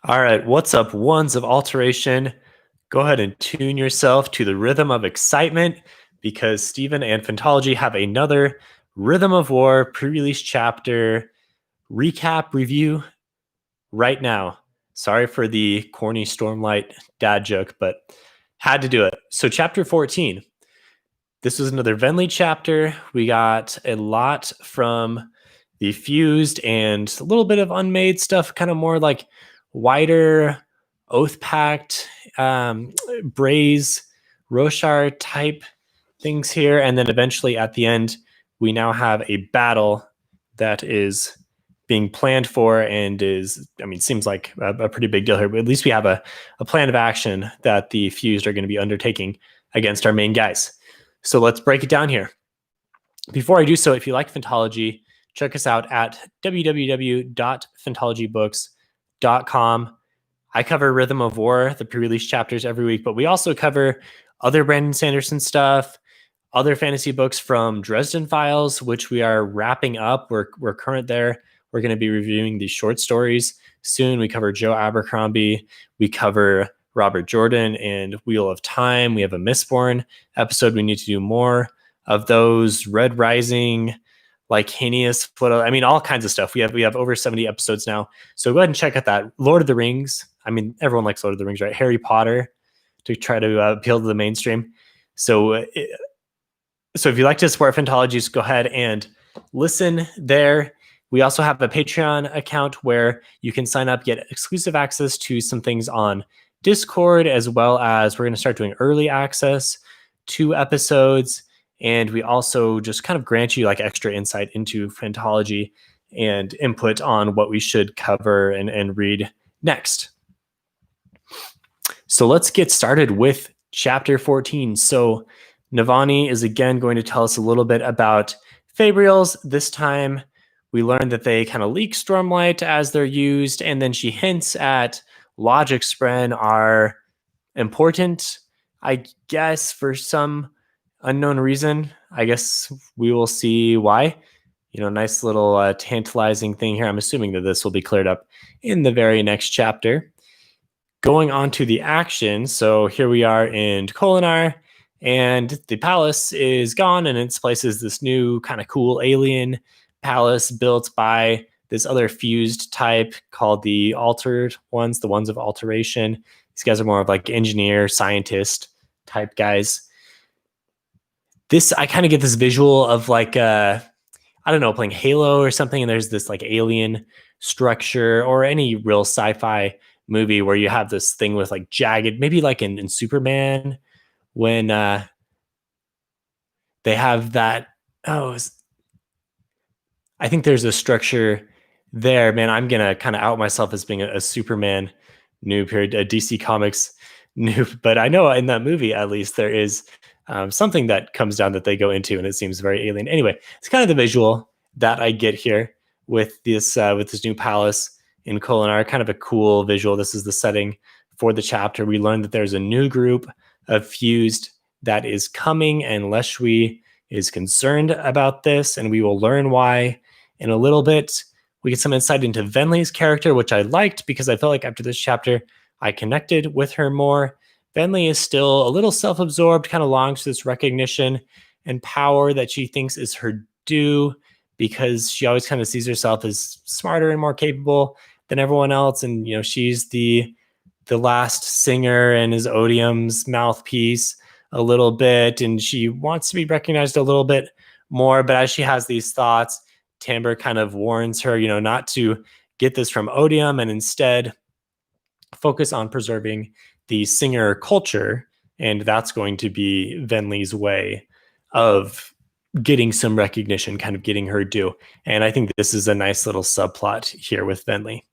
All right, what's up, ones of alteration? Go ahead and tune yourself to the rhythm of excitement because Stephen and Phantology have another Rhythm of War pre-release chapter recap review right now. Sorry for the corny Stormlight dad joke, but had to do it. So chapter 14. This was another Venli chapter. We got a lot from the fused and a little bit of unmade stuff, kind of more like wider Oath Pact, Braze, Roshar type things here. And then eventually at the end, we now have a battle that is being planned for and seems like a pretty big deal here. But at least we have a plan of action that the fused are going to be undertaking against our main guys. So let's break it down here. Before I do so, if you like Phantology, check us out at www.phantologybooks.com. I cover Rhythm of War, the pre-release chapters every week, but we also cover other Brandon Sanderson stuff, other fantasy books from Dresden Files, which we are wrapping up. We're current there. We're going to be reviewing these short stories soon. We cover Joe Abercrombie. We cover Robert Jordan and Wheel of Time. We have a Mistborn episode. We need to do more of those. Red Rising, like Heinous, all kinds of stuff. We have over 70 episodes now. So go ahead and check out that. Lord of the Rings. Everyone likes Lord of the Rings, right? Harry Potter, to try to appeal to the mainstream. So if you like to support Phantology, just go ahead and listen there. We also have a Patreon account where you can sign up, get exclusive access to some things on Discord, as well as we're going to start doing early access to episodes. And we also just kind of grant you like extra insight into Phantology and input on what we should cover and read next. So let's get started with chapter 14. So Navani is again going to tell us a little bit about Fabrials. This time we learned that they kind of leak Stormlight as they're used, and then she hints at logic spren are important, I guess, for some unknown reason. I guess we will see why. Nice little tantalizing thing here. I'm assuming that this will be cleared up in the very next chapter. Going on to the action. So here we are in Kholinar, and the palace is gone, and in its place is this new kind of cool alien palace built by this other fused type called the Altered Ones, the Ones of Alteration. These guys are more of like engineer, scientist type guys. I kind of get this visual of like, playing Halo or something, and there's this like alien structure, or any real sci-fi movie where you have this thing with like jagged, maybe like in Superman, when they have that. I think there's a structure there, man. I'm going to kind of out myself as being a Superman noob here, a DC Comics noob. But I know in that movie, at least, there is something that comes down that they go into, and it seems very alien. Anyway, it's kind of the visual that I get here with this new palace in Kholinar. Kind of a cool visual. This is the setting for the chapter. We learned that there's a new group of fused that is coming, and Leshwi is concerned about this, and we will learn why in a little bit. We get some insight into Venli's character, which I liked because I felt like after this chapter, I connected with her more. Venli is still a little self-absorbed, kind of longs for this recognition and power that she thinks is her due, because she always kind of sees herself as smarter and more capable than everyone else. And, she's the last singer and is Odium's mouthpiece a little bit, and she wants to be recognized a little bit more. But as she has these thoughts, Timbre kind of warns her, not to get this from Odium, and instead focus on preserving the singer culture. And that's going to be Venli's way of getting some recognition, kind of getting her due. And I think this is a nice little subplot here with Venli.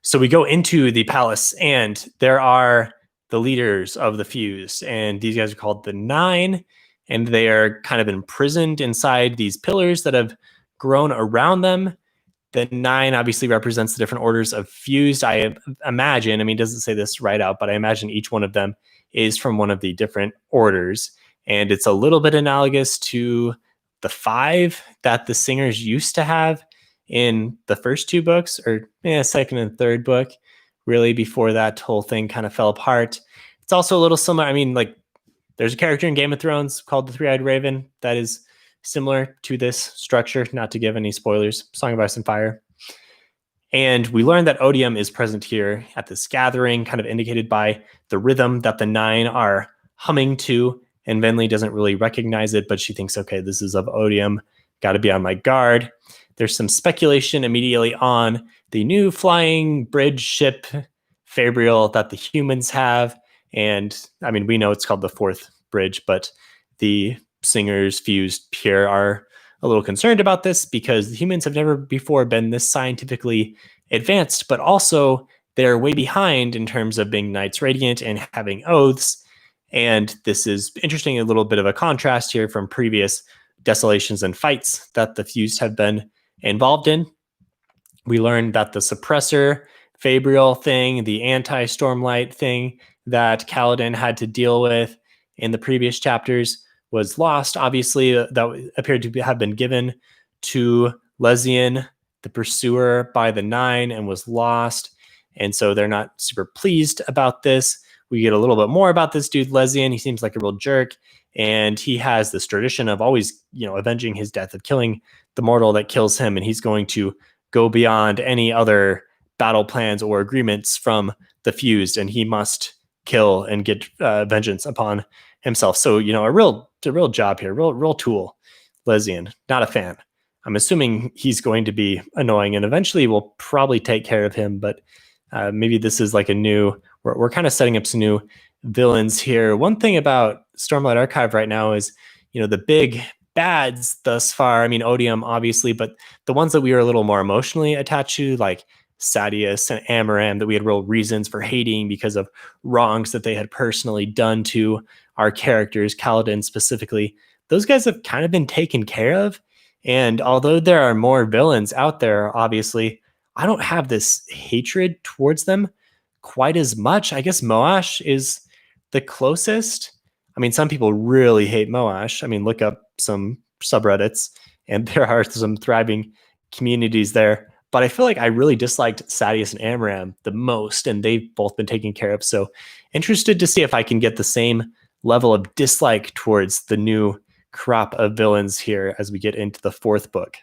So we go into the palace, and there are the leaders of the Fuse, and these guys are called the Nine, and they are kind of imprisoned inside these pillars that have grown around them. The 9 obviously represents the different orders of fused. I imagine, it doesn't say this right out, but I imagine each one of them is from one of the different orders. And it's a little bit analogous to the 5 that the singers used to have in the first 2 books, or second and third book, really, before that whole thing kind of fell apart. It's also a little similar. I mean, like, there's a character in Game of Thrones called the Three-Eyed Raven that is similar to this structure, not to give any spoilers. Song of Ice and Fire. And we learned that odium is present here at this gathering, kind of indicated by the rhythm that the 9 are humming to. And Venli doesn't really recognize it, but she thinks, okay, this is of odium. Got to be on my guard. There's some speculation immediately on the new flying bridge ship, Fabriel, that the humans have. And I mean, we know it's called the Fourth Bridge, but the singers fused pure are a little concerned about this because the humans have never before been this scientifically advanced, but also they're way behind in terms of being Knights Radiant and having oaths. And this is interesting, a little bit of a contrast here from previous desolations and fights that the fused have been involved in. We learned that the suppressor Fabriel thing, the anti-Stormlight thing that Kaladin had to deal with in the previous chapters was lost. Obviously, that appeared to have been given to Lezian, the pursuer, by the 9 and was lost. And so they're not super pleased about this. We get a little bit more about this dude, Lezian. He seems like a real jerk. And he has this tradition of always, avenging his death, of killing the mortal that kills him. And he's going to go beyond any other battle plans or agreements from the fused. And he must kill and get vengeance upon himself. So, a real job here, real tool. Lezian, not a fan. I'm assuming he's going to be annoying, and eventually we'll probably take care of him. But maybe this is like a new. We're kind of setting up some new villains here. One thing about Stormlight Archive right now is, the big bads thus far. I mean, odium obviously, but the ones that we were a little more emotionally attached to, like Sadeas and Amaram, that we had real reasons for hating because of wrongs that they had personally done to our characters, Kaladin specifically. Those guys have kind of been taken care of. And although there are more villains out there, obviously, I don't have this hatred towards them quite as much. I guess Moash is the closest. I mean, some people really hate Moash. I mean, look up some subreddits, and there are some thriving communities there. But I feel like I really disliked Sadeas and Amaram the most, and they've both been taken care of. So interested to see if I can get the same level of dislike towards the new crop of villains here as we get into the 4th book.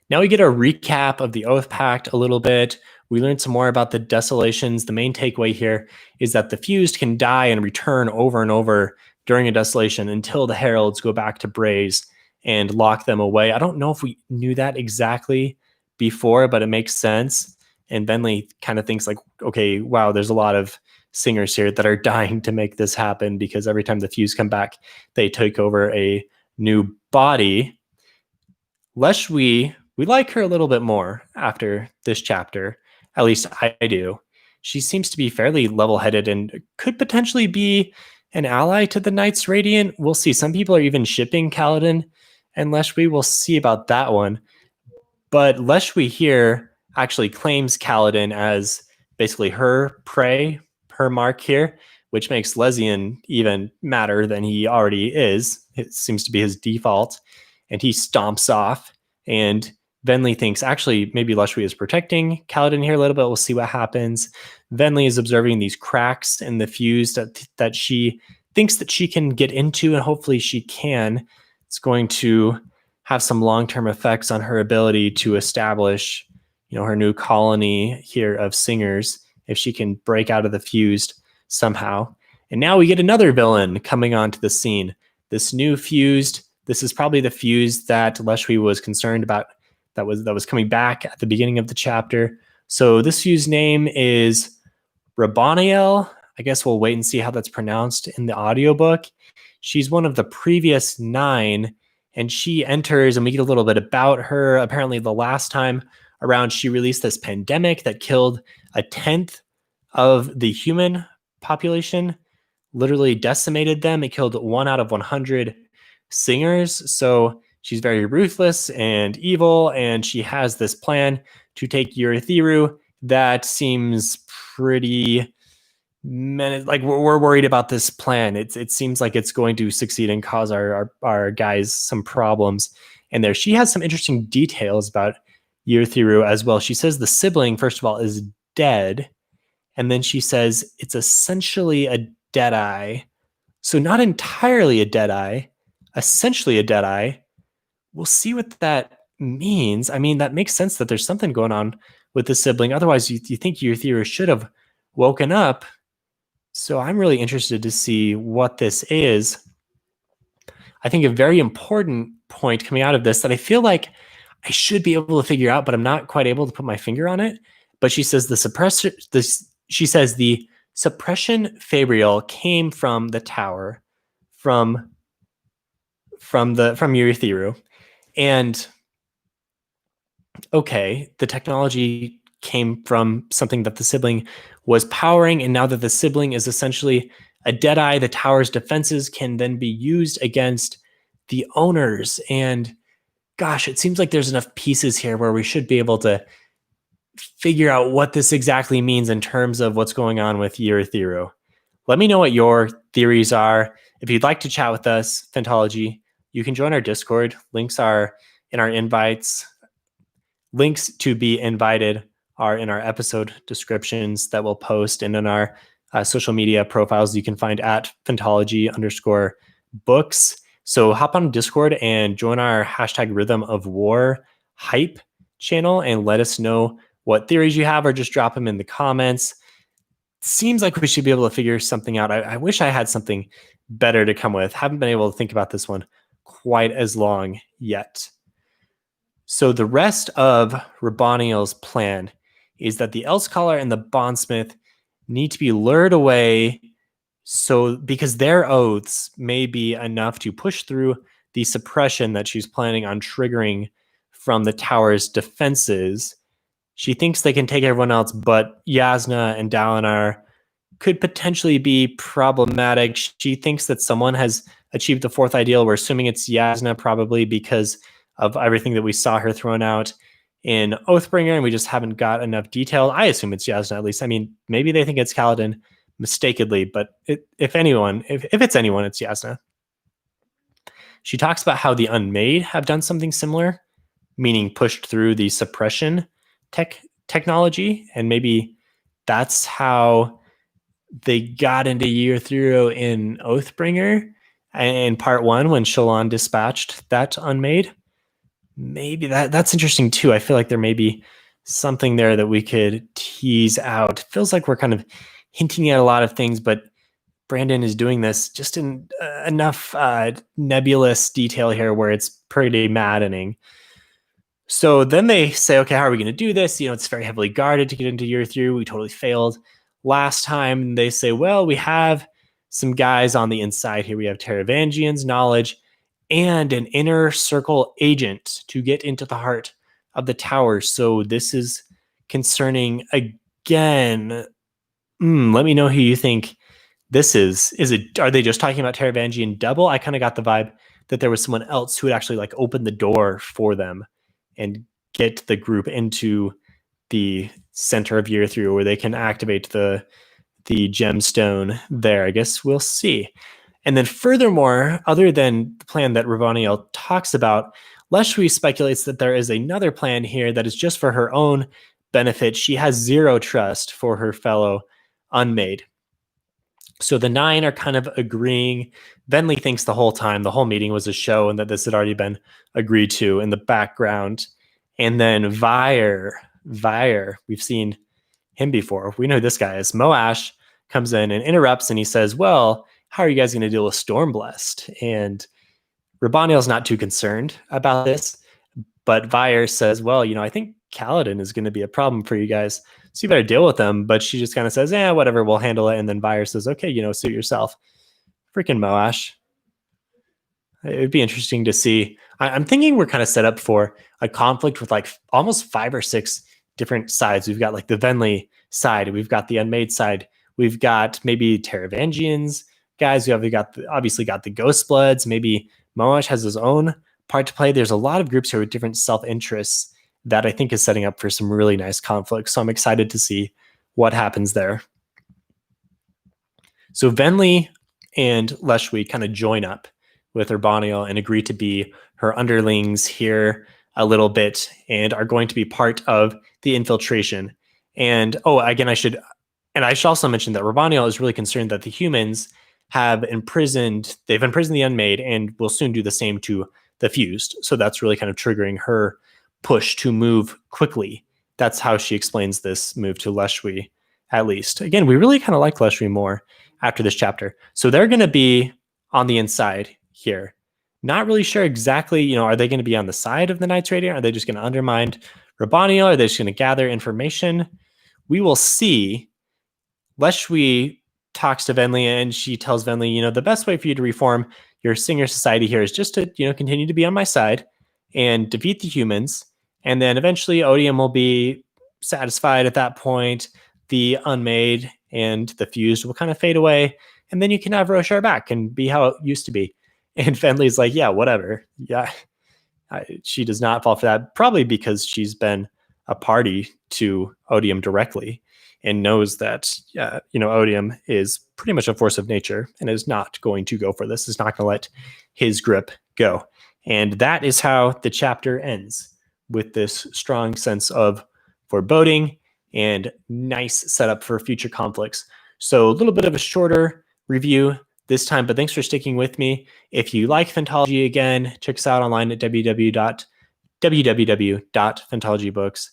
Now we get a recap of the Oath Pact a little bit. We learned some more about the desolations. The main takeaway here is that the fused can die and return over and over during a desolation until the heralds go back to Braze and lock them away. I don't know if we knew that exactly before, but it makes sense. And Venli kind of thinks like, okay, wow, there's a lot of singers here that are dying to make this happen, because every time the fuse come back, they take over a new body. Leshwi, we like her a little bit more after this chapter. At least I do. She seems to be fairly level-headed and could potentially be an ally to the Knights Radiant. We'll see. Some people are even shipping Kaladin and Leshwi. We'll see about that one. But Leshwi here actually claims Kaladin as basically her prey, her mark here, which makes Lezian even madder than he already is. It seems to be his default. And he stomps off. And Venli thinks actually maybe Leshwi is protecting Kaladin here a little bit. We'll see what happens. Venli is observing these cracks in the fuse that she thinks that she can get into, and hopefully she can. It's going to have some long-term effects on her ability to establish, her new colony here of singers, if she can break out of the fused somehow. And now we get another villain coming onto the scene. This new fused. This is probably the fused that Leshwi was concerned about, that was coming back at the beginning of the chapter. So this fused name is Rabbaniel. I guess we'll wait and see how that's pronounced in the audiobook. She's one of the previous 9, and she enters, and we get a little bit about her. Apparently the last time around, she released this pandemic that killed 1/10 of the human population, literally decimated them. It killed 1 out of 100 singers. So she's very ruthless and evil, and she has this plan to take Urithiru that seems pretty... like we're worried about this plan. It seems like it's going to succeed and cause our guys some problems. And she has some interesting details about Urithiru as well. She says the sibling, first of all, is dead. And then she says it's essentially a dead eye. So not entirely a dead eye, essentially a dead eye. We'll see what that means. I mean, that makes sense that there's something going on with the sibling. Otherwise, you think Eurythera should have woken up. So I'm really interested to see what this is. I think a very important point coming out of this that I feel like I should be able to figure out, but I'm not quite able to put my finger on it. But she says the suppressor, she says the suppression fabrial came from the tower, from Eurythera. And okay, the technology came from something that the sibling was powering, and now that the sibling is essentially a dead eye, the tower's defenses can then be used against the owners. And gosh, it seems like there's enough pieces here where we should be able to figure out what this exactly means in terms of what's going on with Eurythera. Let me know what your theories are. If you'd like to chat with us, Phantology, you can join our Discord. Links are in our invites. Links to be invited are in our episode descriptions that we'll post, and in our social media profiles you can find at Phantology_books. So hop on Discord and join our #Rhythm of War hype channel and let us know what theories you have, or just drop them in the comments. Seems like we should be able to figure something out. I wish I had something better to come with. Haven't been able to think about this one quite as long yet. So the rest of Rabbaniel's plan is that the Elscholar and the Bondsmith need to be lured away, so because their oaths may be enough to push through the suppression that she's planning on triggering from the tower's defenses. She thinks they can take everyone else, but Yasna and Dalinar could potentially be problematic. She thinks that someone has achieved the fourth ideal. We're assuming it's Yasna, probably because of everything that we saw her thrown out in Oathbringer, and we just haven't got enough detail. I assume it's Yasna, at least. I mean, maybe they think it's Kaladin mistakenly, but if it's anyone, it's Yasna. She talks about how the Unmade have done something similar, meaning pushed through the suppression technology, and maybe that's how they got into Eurythera in Oathbringer in part 1 when Shallan dispatched that Unmade. Maybe that's interesting too. I feel like there may be something there that we could tease out. It feels like we're kind of hinting at a lot of things, but Brandon is doing this just in enough nebulous detail here where it's pretty maddening. So then they say, okay, how are we going to do this? It's very heavily guarded to get into Eurythera. We totally failed last time. And they say, well, we have some guys on the inside here. We have Taravangian's knowledge and an inner circle agent to get into the heart of the tower. So this is concerning again. Let me know who you think this is. Are they just talking about Taravangian double? I kind of got the vibe that there was someone else who would actually like open the door for them and get the group into the center of Eurythera where they can activate the gemstone there. I guess we'll see. And then furthermore, other than the plan that Rabbaniel talks about, Leshwi speculates that there is another plan here that is just for her own benefit. She has zero trust for her fellow Unmade. So the 9 are kind of agreeing. Venli thinks the whole meeting was a show and that this had already been agreed to in the background. And then Vyre, we've seen him before. We know who this guy is. Moash comes in and interrupts, and he says, well, how are you guys going to deal with Stormblessed? And Rabbaniel's not too concerned about this, but Vyre says, well, I think Kaladin is going to be a problem for you guys, so you better deal with them. But she just kind of says, whatever, we'll handle it. And then Vyre says, okay, suit yourself. Freaking Moash. It would be interesting to see. I'm thinking we're kind of set up for a conflict with like almost 5 or 6 different sides. We've got like the Venli side, we've got the Unmade side, we've got maybe Taravangians guys, we've obviously got the Ghostbloods, maybe Moash has his own part to play. There's a lot of groups here with different self-interests that I think is setting up for some really nice conflicts. So I'm excited to see what happens there. So Venli and Leshwi kind of join up with Rabbaniel and agree to be her underlings here a little bit and are going to be part of the infiltration. And again, I should also mention that Rabbaniel is really concerned that the humans they've imprisoned the Unmade and will soon do the same to the Fused. So that's really kind of triggering her push to move quickly. That's how she explains this move to Leshwi, at least. Again, we really kind of like Leshwi more after this chapter. So they're going to be on the inside here. Not really sure exactly, are they going to be on the side of the Knights Radiant? Are they just going to undermine Rabbaniel? Are they just going to gather information? We will see. Leshwi talks to Venli, and she tells Venli, the best way for you to reform your Singer Society here is just to, continue to be on my side and defeat the humans. And then eventually Odium will be satisfied at that point. The Unmade and the Fused will kind of fade away. And then you can have Roshar back and be how it used to be. And Venli's like, yeah, whatever. Yeah. She does not fall for that, probably because she's been a party to Odium directly and knows that, Odium is pretty much a force of nature and is not going to go for this, is not going to let his grip go. And that is how the chapter ends, with this strong sense of foreboding and nice setup for future conflicts. So a little bit of a shorter review this time, but thanks for sticking with me. If you like Phantology, again, check us out online at www.phantologybooks.com.